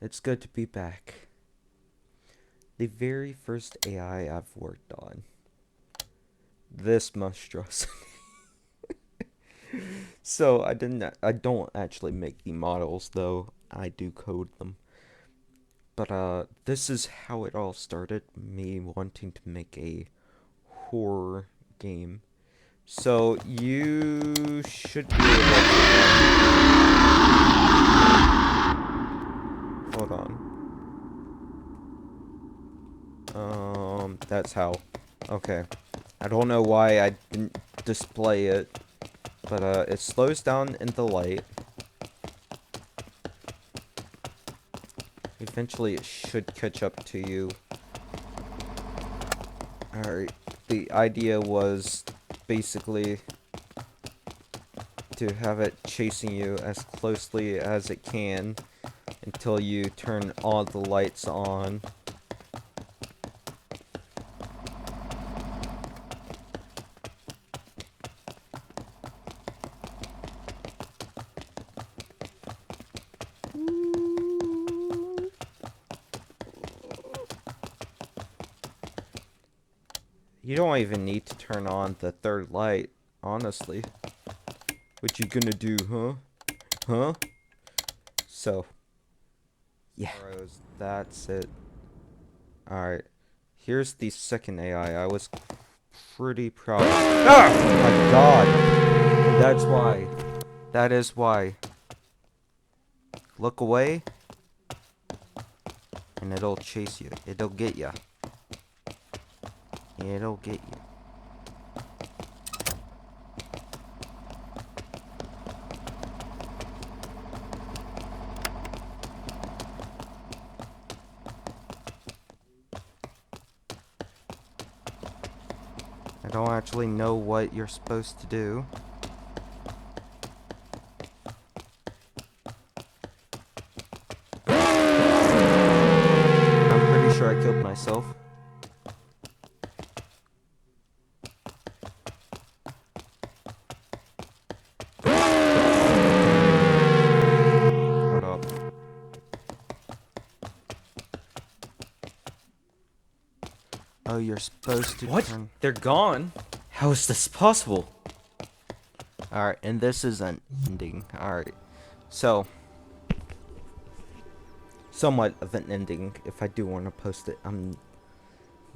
It's good to be back. The very first AI I've worked on. This monstrosity. So I don't actually make the models though. I do code them. But this is how it all started, me wanting to make a horror game. So you should be able to hold on. That's how. Okay. I don't know why I didn't display it, but it slows down in the light. Eventually it should catch up to you. Alright, the idea was basically to have it chasing you as closely as it can until you turn all the lights on. You don't even need to turn on the third light, honestly. What you gonna do, huh? Huh? So, yeah. That's it. Alright. Here's the second AI. I was pretty proud. Ah! Oh my god! And that's why. That is why. Look away, and it'll chase you. It'll get ya. It'll get you. I don't actually know what you're supposed to do. I'm pretty sure I killed myself. Hold up. Oh, you're supposed to What? turn... They're gone? How is this possible? Alright, and this is an ending. Alright. So, somewhat of an ending, if I do want to post it. I'm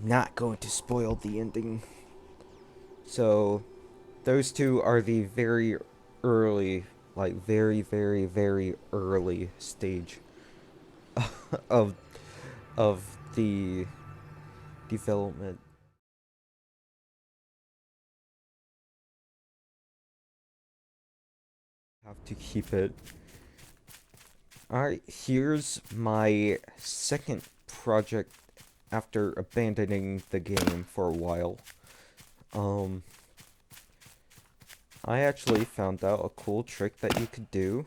not going to spoil the ending. So, those two are the very early, like very early stage of the development. Have to keep it. Alright, here's my second project after abandoning the game for a while. I actually found out a cool trick that you could do.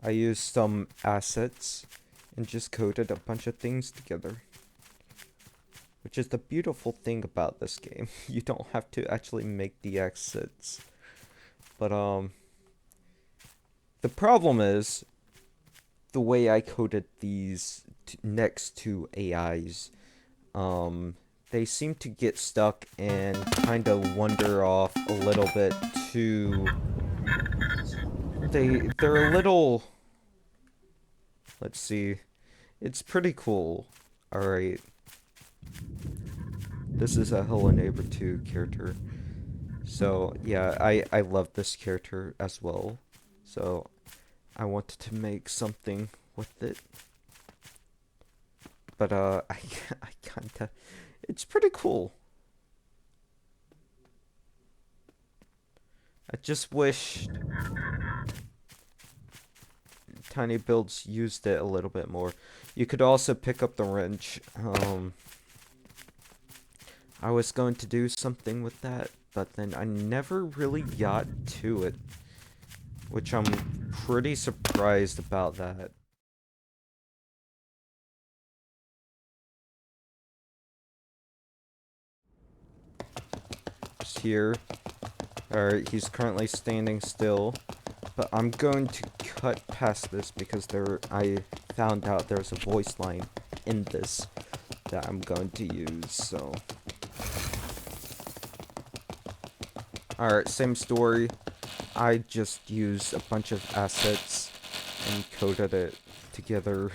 I used some assets and just coded a bunch of things together. Which is the beautiful thing about this game. You don't have to actually make the assets. But, the problem is, the way I coded these next two AIs, they seem to get stuck and kind of wander off a little bit too... They're a little... Let's see. It's pretty cool. Alright. This is a Hello Neighbor 2 character. So, yeah, I love this character as well. So, I wanted to make something with it. But, I kinda... It's pretty cool. I just wish Tiny Builds used it a little bit more. You could also pick up the wrench. I was going to do something with that, but then I never really got to it. Which I'm pretty surprised about that. Just here. Alright, he's currently standing still. But I'm going to cut past this because I found out there's a voice line in this that I'm going to use, so. Alright, same story. I just used a bunch of assets and coded it together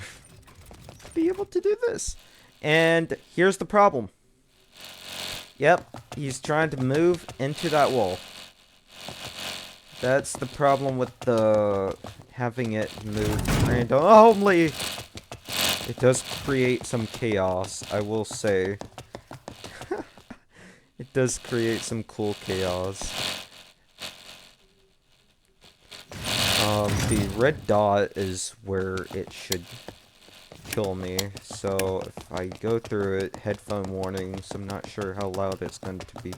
to be able to do this. And here's the problem. Yep, he's trying to move into that wall. That's the problem with the having it move randomly. It does create some chaos, I will say. It does create some cool chaos. The red dot is where it should kill me. So if I go through it, headphone warnings, I'm not sure how loud it's going to be.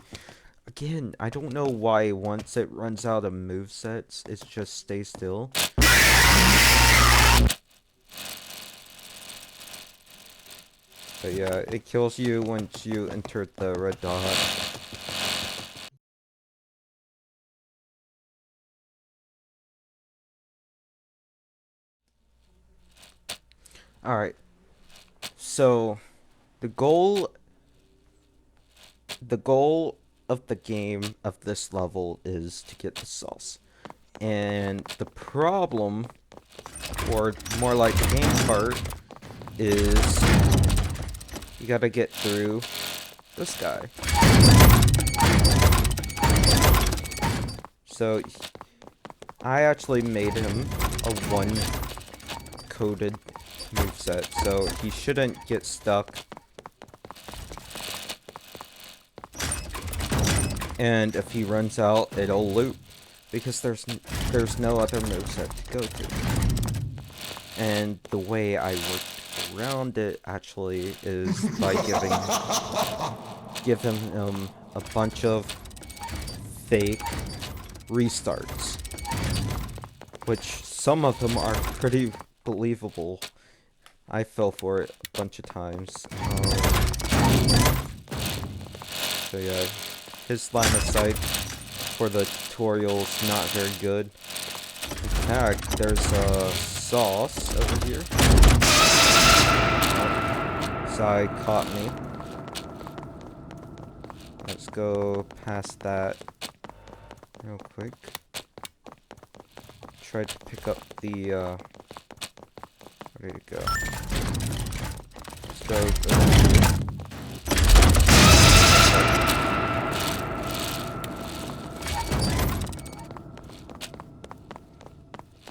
Again, I don't know why once it runs out of movesets, it just stays still. But yeah, it kills you once you enter the red dot. Alright. So, the goal of the game of this level is to get the sauce. And the problem, or more like the game part, is you gotta get through this guy. So, I actually made him a one-coded moveset, so he shouldn't get stuck. And if he runs out, it'll loop, because there's no other moveset to go to. And the way I worked around it, actually, is by giving him a bunch of fake restarts. Which, some of them are pretty believable. I fell for it a bunch of times. So yeah, his line of sight for the tutorial's not very good. In fact, there's a sauce over here. Sai caught me. Let's go past that real quick. Tried to pick up the, where did it go? Let's go over here.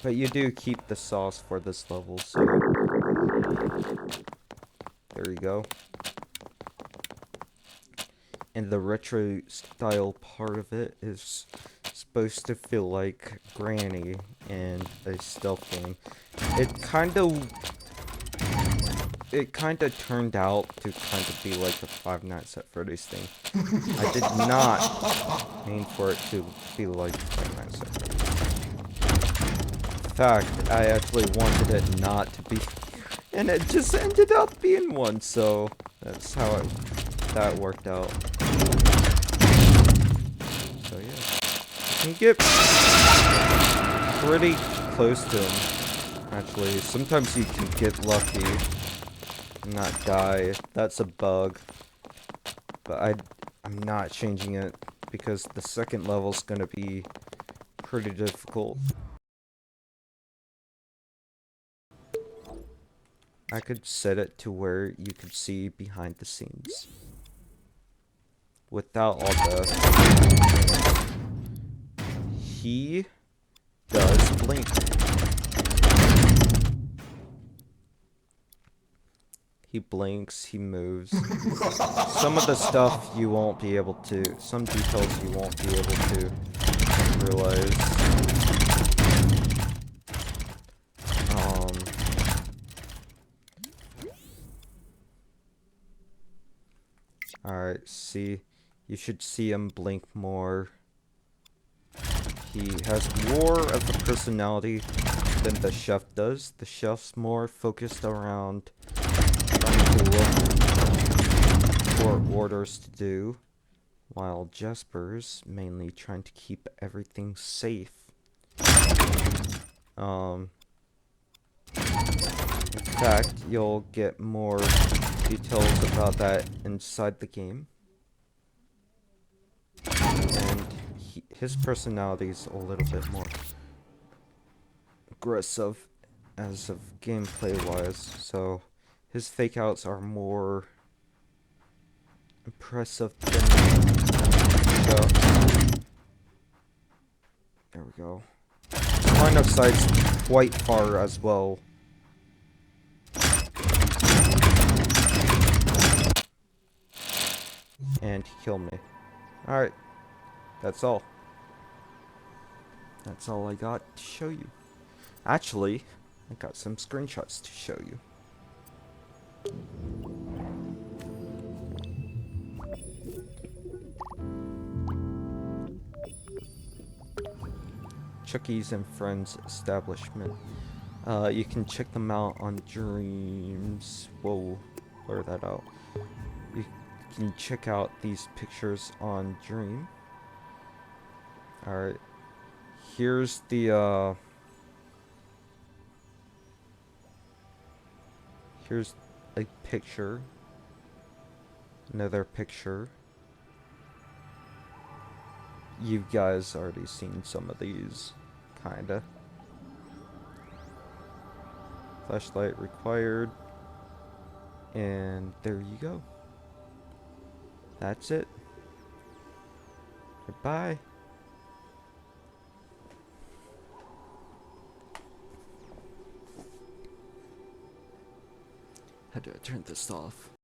But you do keep the sauce for this level, so there you go. And the retro style part of it is supposed to feel like Granny and a stealth game. It kind of turned out to kind of be like a Five Nights at Freddy's thing. I did not mean for it to be like Five Nights at Freddy's. In fact, I actually wanted it not to be, and it just ended up being one, so that's how that worked out. So yeah, you can get pretty close to him, actually. Sometimes you can get lucky and not die. That's a bug, but I'm not changing it because the second level's gonna be pretty difficult. I could set it to where you could see behind the scenes without all the... He does blink. He blinks, he moves. Some of the stuff you won't be able to, some details you won't be able to realize. Alright, see, you should see him blink more. He has more of a personality than the chef does. The chef's more focused around trying to look for orders to do. while Jesper's mainly trying to keep everything safe. In fact, you'll get more details about that inside the game. And his personality is a little bit more aggressive as of gameplay wise, so his fake outs are more impressive than the There we go. Line of sight's quite far as well. And he killed me. Alright. That's all. That's all I got to show you. Actually, I got some screenshots to show you. Chucky's and Friends establishment. You can check them out on Dreams. Whoa, blur that out. You can check out these pictures on Dream. Alright. Here's the, here's a picture. Another picture. You guys already seen some of these, kinda. Flashlight required. And there you go. That's it. Goodbye. How do I turn this off?